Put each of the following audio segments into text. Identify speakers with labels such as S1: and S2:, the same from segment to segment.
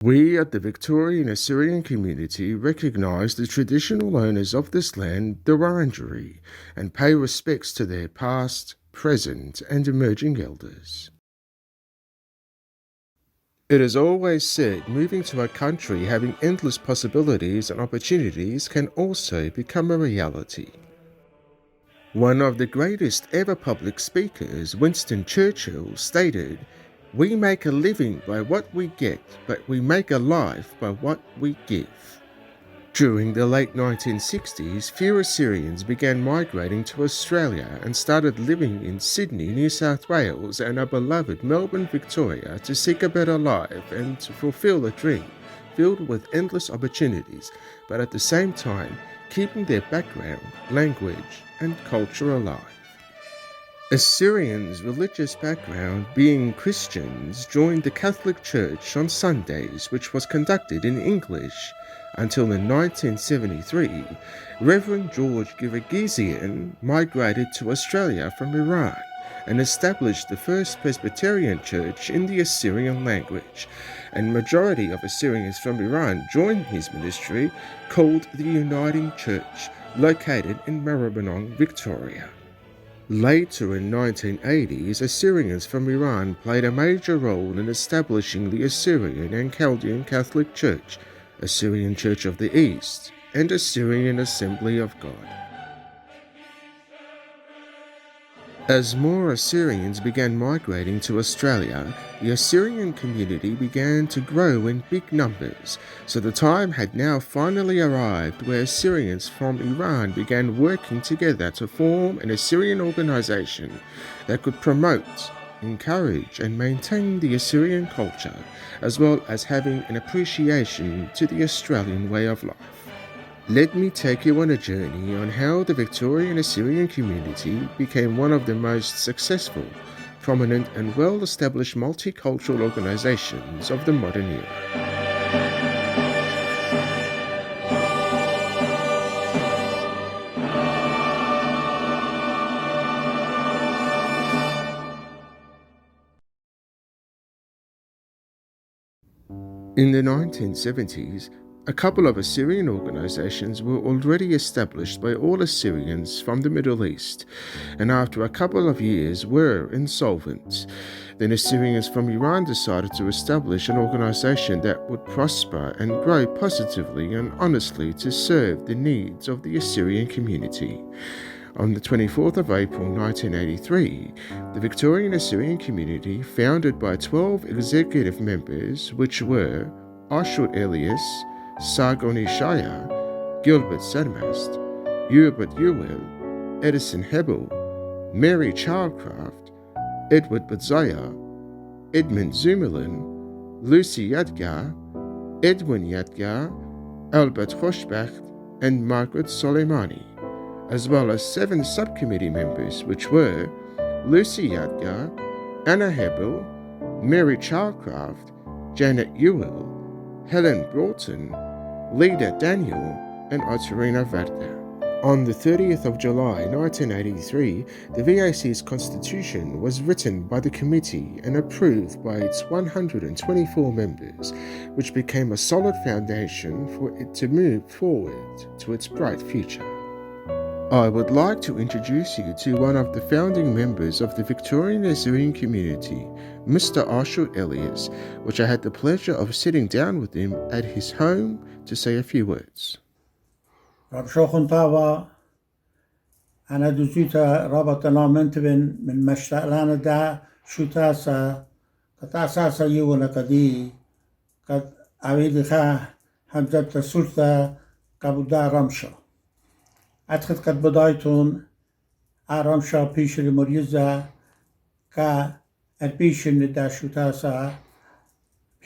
S1: We at the Victorian Assyrian community recognise the traditional owners of this land, the Wurundjeri, and pay respects to their past, present, and emerging elders. It is always said moving to a country having endless possibilities and opportunities can also become a reality. One of the greatest ever public speakers, Winston Churchill, stated, "We make a living by what we get, but we make a life by what we give." During the late 1960s, few Assyrians began migrating to Australia and started living in Sydney, New South Wales and our beloved Melbourne, Victoria to seek a better life and to fulfill a dream filled with endless opportunities, but at the same time keeping their background, language and culture alive. Assyrians' religious background, being Christians, joined the Catholic Church on Sundays, which was conducted in English, until in 1973, Reverend George Girgisian migrated to Australia from Iran and established the first Presbyterian church in the Assyrian language, and majority of Assyrians from Iran joined his ministry, called the Uniting Church, located in Maribyrnong, Victoria. Later in 1980s, Assyrians from Iran played a major role in establishing the Assyrian and Chaldean Catholic Church, Assyrian Church of the East, and Assyrian Assembly of God. As more Assyrians began migrating to Australia, the Assyrian community began to grow in big numbers, so the time had now finally arrived where Assyrians from Iran began working together to form an Assyrian organization that could promote, encourage and maintain the Assyrian culture, as well as having an appreciation to the Australian way of life. Let me take you on a journey on how the Victorian Assyrian community became one of the most successful, prominent and well-established multicultural organizations of the modern era. In the 1970s, a couple of Assyrian organizations were already established by all Assyrians from the Middle East, and after a couple of years were insolvent. Then Assyrians from Iran decided to establish an organization that would prosper and grow positively and honestly to serve the needs of the Assyrian community. On the 24th of April 1983, the Victorian Assyrian community, founded by 12 executive members, which were Ashur Elias, Sargon Ishaya, Gilbert Sadmast, Hubert Ewell, Edison Hebel, Mary Childcraft, Edward Badzaya, Edmund Zumerlin, Lucy Yadgar, Edwin Yadgar, Albert Hoshbach, and Margaret Soleimani, as well as 7 subcommittee members, which were Lucy Yadgar, Anna Hebel, Mary Childcraft, Janet Ewell, Helen Broughton, Leda Daniel, and Otarina Varda. On the 30th of July 1983, the VAC's constitution was written by the committee and approved by its 124 members, which became a solid foundation for it to move forward to its bright future. I would like to introduce you to one of the founding members of the Victorian Assyrian community, Mr. Ashur Elias, which I had the pleasure of sitting down with him at his home to say a few words.
S2: رب شوخن طاوة أنا دوزيتا رابطنا منتبن من مشتغلان دا شو تاسا قد أساسا يونا قدي قد أعيد خا همزة السلطة قبدا رمشا أدخل قد بدايتون رمشا بيش المريزة كا البيش من دا شو تاسا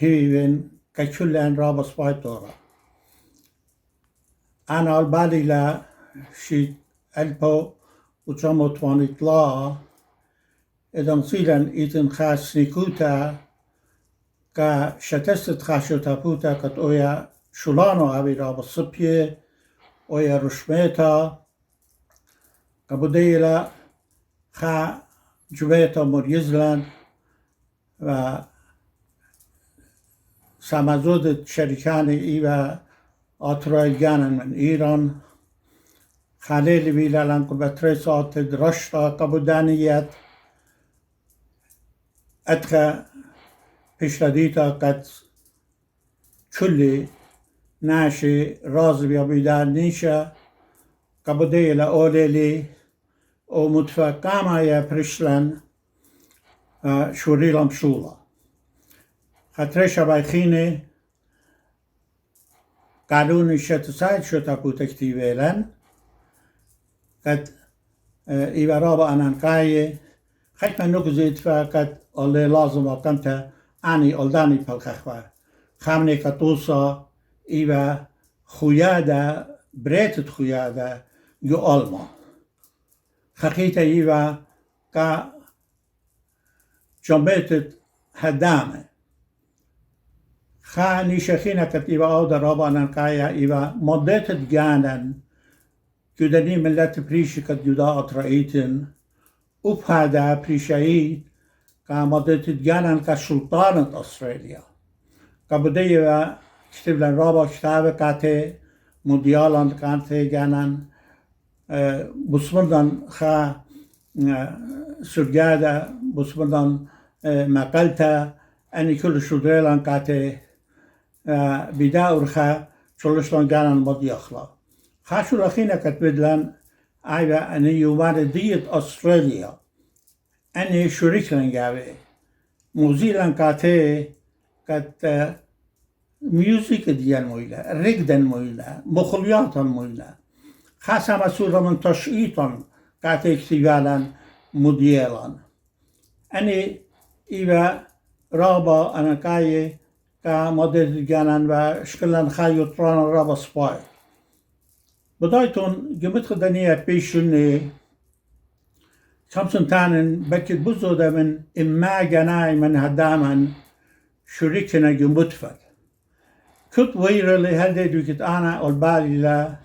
S2: بيوين كشلان رابط بايتورا أنا البالي لا شي ألبو وتشاموتواني طلا إذن صيلا إذن خاص نيكوتا كا شتست خاشو تابوتا كت أويا شولانو أبي راب الصبية أويا رشميتا كبوديلا خا جويتا مريزلان و سمزود شرکان ایوه آترایگانن من ایران خلیل بیلالن که بطره ساعت درشتا قبودانیت ادخا پیشتدیتا قد چلی ناشي راز بيبيدان نيشا قبضي لأوليلي ومتفقامة يا بريشلان شوريلام شولا خطرشا بايخيني قانوني شتسايد شتا كوتكتيبيلان قد إيبارابا أنانقاي خيما نكزيد فقد اللي لازم وقمتا أني أولداني بالخخوا خامني كتوسا ایوه خویاده بريتت خویاده یو آلما خقیت ایوه که جنبتت هدامه خانی شخینه کت ایوه آو در رابانن قایا ایوه مدتت گانن جدنی ملت پریشی کت جدا اطرائیتن اوپاده پریشایی که مدتت گانن که سلطانت استرالیا که بده ایوه كتب لن رابع كتابة كاتي موديالان كانتي جانان بسمردان خا سرجادة بسمردان مقالتا أني كل شدريلان كاتي بداور خا شلشلان جانان مودياخلا خاشو رخينا كتبد لن أيوة أني يومان ديت أستراليا أني شريك لن جاوي موزيلان كاتي كات میوزیک دیگر مویله، رگدن مویله، مخلیاتان مویله. خاصه مسئول من تشعیطان قطع اکتیوالن مدیالان. اینی ایوه رابا انکایی که مدد دیگرن و شکلن خیوطران رابا سپای. بدایتون گمت خدنیه پیشونی کمسون تانن بکت بزوده من اما جنای من هدامن شریکنا گمت فد. كنت ويرلي هلدي دوكت أنا البالي لا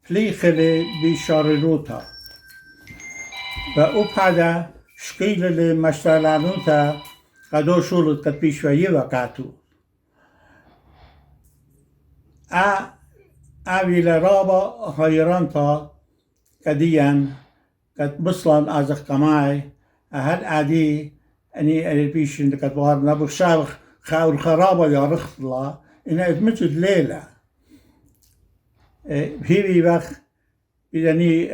S2: فليخلي بشارلوتا وأبحدا شقيل لي مشتغلانوتا قدو شولت قد بيشوية وقاتو أويل رابا هيرانتا قديان قد بصلان أزخ قماي أهل عادي أني البيشن قد بوار نبخ شابخ خاور خرابا يا رخت الله إنها اتمتت ليلة هيبي بخ بدني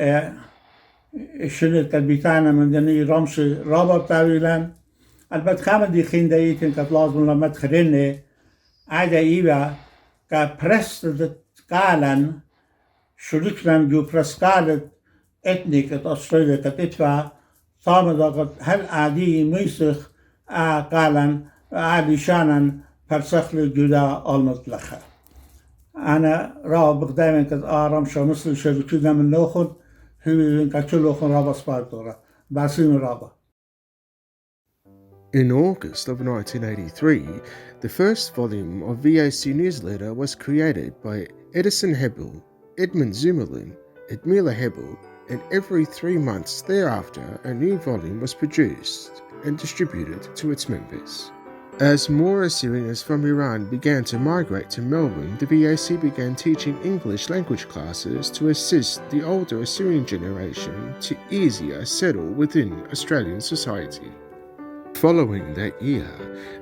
S2: شنت كالبيتانا من دني رمش رابا بتاويلان البت خامن دي خين دايتن كت لازم لما تخريني عادا إيبا كبرست قالن شركلن جو برسقالت اتنيك أستراليا كتدفع صامدا قد هل عادي ميسخ قالن عادي شانن فرسخل جدا آلمت لخه أنا رابق دائما كد آرام شو مثل شركتنا من نوخن هو كتلوخن رابا سبارتورا باسين رابا.
S1: In August of 1983, the first volume of VAC newsletter was created by Edison Hebel, Edmund Zimmerlin, Edmila Hebel, and every 3 months thereafter a new volume was produced and distributed to its members. As more Assyrians from Iran began to migrate to Melbourne, the VAC began teaching English language classes to assist the older Assyrian generation to easier settle within Australian society. Following that year,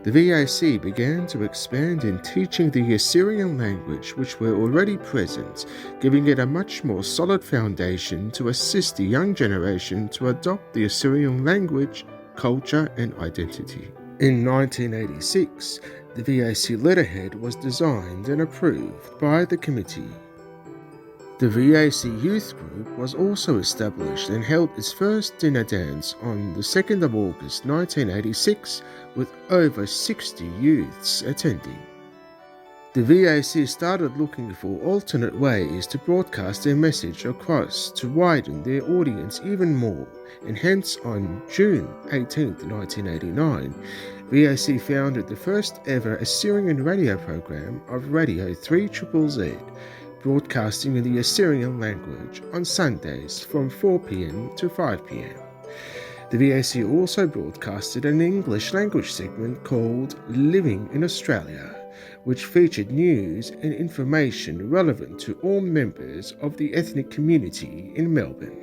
S1: the VAC began to expand in teaching the Assyrian language which were already present, giving it a much more solid foundation to assist the young generation to adopt the Assyrian language, culture and identity. In 1986, the VAC letterhead was designed and approved by the committee. The VAC Youth Group was also established and held its first dinner dance on the 2nd of August 1986 with over 60 youths attending. The VAC started looking for alternate ways to broadcast their message across to widen their audience even more, and hence on June 18, 1989, VAC founded the first ever Assyrian radio program of Radio 3ZZZ, broadcasting in the Assyrian language on Sundays from 4 p.m. to 5 p.m. The VAC also broadcasted an English language segment called Living in Australia, which featured news and information relevant to all members of the ethnic community in Melbourne.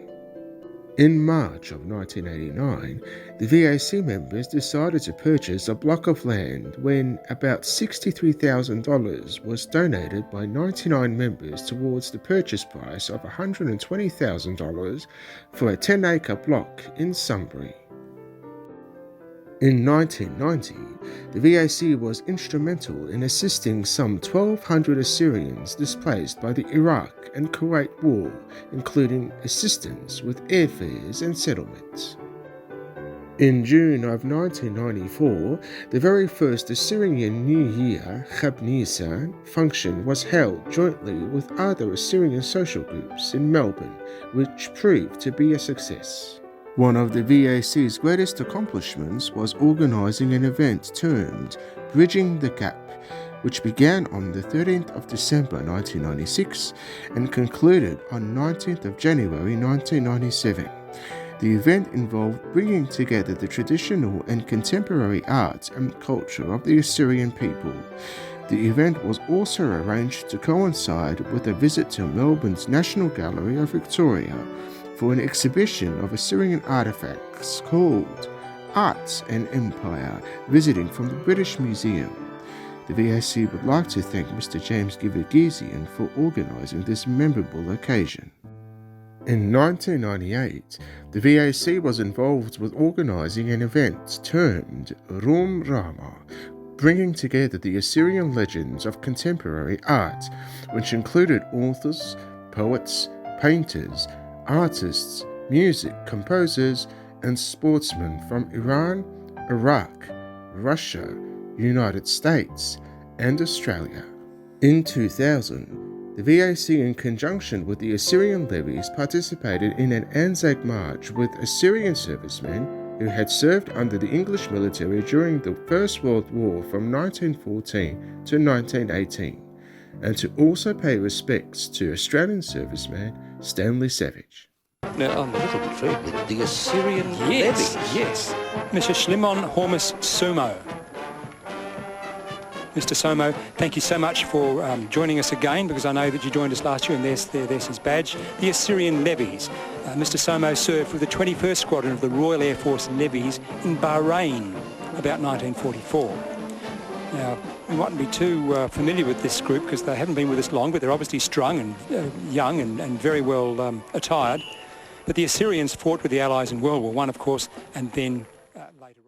S1: In March of 1989, the VAC members decided to purchase a block of land when about $63,000 was donated by 99 members towards the purchase price of $120,000 for a 10-acre block in Sunbury. In 1990, the VAC was instrumental in assisting some 1,200 Assyrians displaced by the Iraq and Kuwait War, including assistance with airfares and settlements. In June of 1994, the very first Assyrian New Year, Chab Nisan, function was held jointly with other Assyrian social groups in Melbourne, which proved to be a success. One of the VAC's greatest accomplishments was organising an event termed Bridging the Gap, which began on the 13th of December 1996 and concluded on 19th of January 1997. The event involved bringing together the traditional and contemporary art and culture of the Assyrian people. The event was also arranged to coincide with a visit to Melbourne's National Gallery of Victoria for an exhibition of Assyrian artefacts called Arts and Empire, visiting from the British Museum. The VAC would like to thank Mr. James Givergizian for organising this memorable occasion. In 1998, the VAC was involved with organising an event termed Rum Rama, bringing together the Assyrian legends of contemporary art, which included authors, poets, painters, artists, music composers, and sportsmen from Iran, Iraq, Russia, United States, and Australia. In 2000, the VAC, in conjunction with the Assyrian levies, participated in an Anzac March with Assyrian servicemen who had served under the English military during the First World War from 1914 to 1918, and to also pay respects to Australian serviceman Stanley Savage.
S3: Now, I'm a little intrigued with the Assyrian
S4: Yes,
S3: levies.
S4: yes. Mr. Shlimon Hormus Sumo. Mr. Somo, thank you so much for joining us again, because I know that you joined us last year, and there's his badge. The Assyrian levies. Mr. Somo served with the 21st Squadron of the Royal Air Force levies in Bahrain about 1944. Now, we mightn't be too familiar with this group because they haven't been with us long, but they're obviously strung and young and very well attired. But the Assyrians fought with the Allies in World War I, of course, and then later.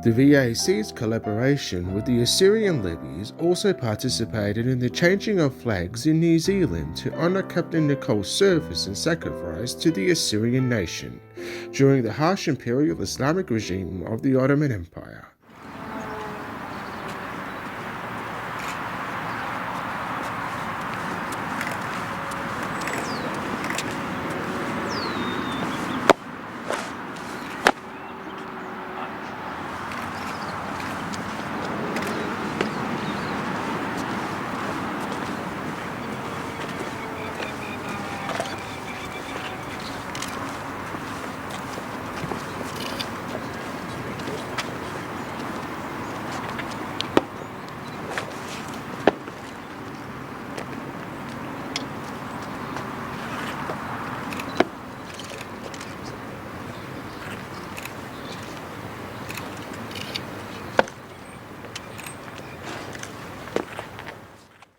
S1: The VAC's collaboration with the Assyrian levies also participated in the changing of flags in New Zealand to honour Captain Nicole's service and sacrifice to the Assyrian nation during the harsh imperial Islamic regime of the Ottoman Empire.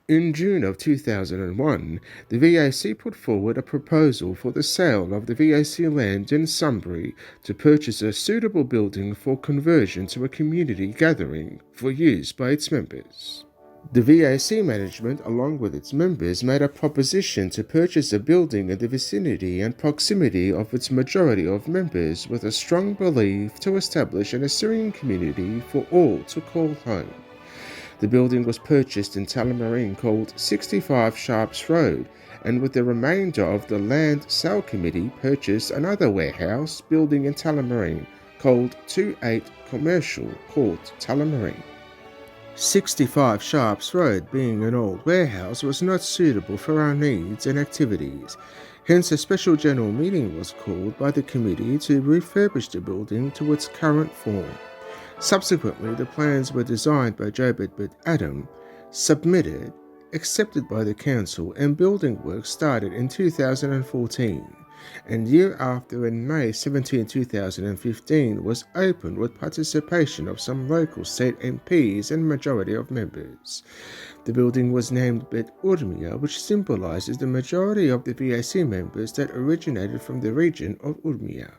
S1: In June of 2001, the VAC put forward a proposal for the sale of the VAC land in Sunbury to purchase a suitable building for conversion to a community gathering for use by its members. The VAC management, along with its members, made a proposition to purchase a building in the vicinity and proximity of its majority of members, with a strong belief to establish an Assyrian community for all to call home. The building was purchased in Tullamarine called 65 Sharps Road, and with the remainder of the Land Sale Committee purchased another warehouse building in Tullamarine called 28 Commercial Court, Tullamarine. 65 Sharps Road, being an old warehouse, was not suitable for our needs and activities. Hence, a special general meeting was called by the committee to refurbish the building to its current form. Subsequently, the plans were designed by Jobert Adam, submitted, accepted by the council, and building work started in 2014. And year after, in May 17, 2015, was opened with participation of some local state MPs and majority of members. The building was named Bet Urmia, which symbolises the majority of the VAC members that originated from the region of Urmia.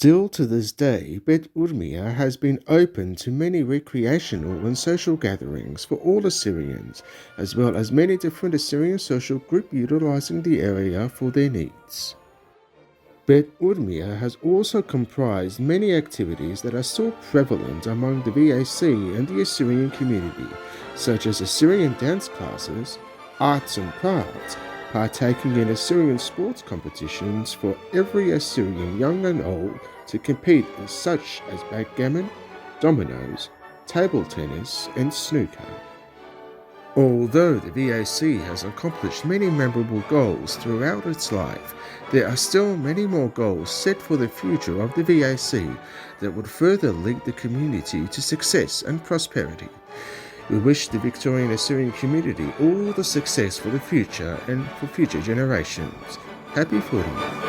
S1: Still to this day, Bet Urmia has been open to many recreational and social gatherings for all Assyrians, as well as many different Assyrian social groups utilizing the area for their needs. Bet Urmia has also comprised many activities that are still prevalent among the VAC and the Assyrian community, such as Assyrian dance classes, arts and crafts, partaking in Assyrian sports competitions for every Assyrian young and old to compete in such as backgammon, dominoes, table tennis and snooker. Although the VAC has accomplished many memorable goals throughout its life, there are still many more goals set for the future of the VAC that would further lead the community to success and prosperity. We wish the Victorian Assyrian community all the success for the future and for future generations. Happy footy!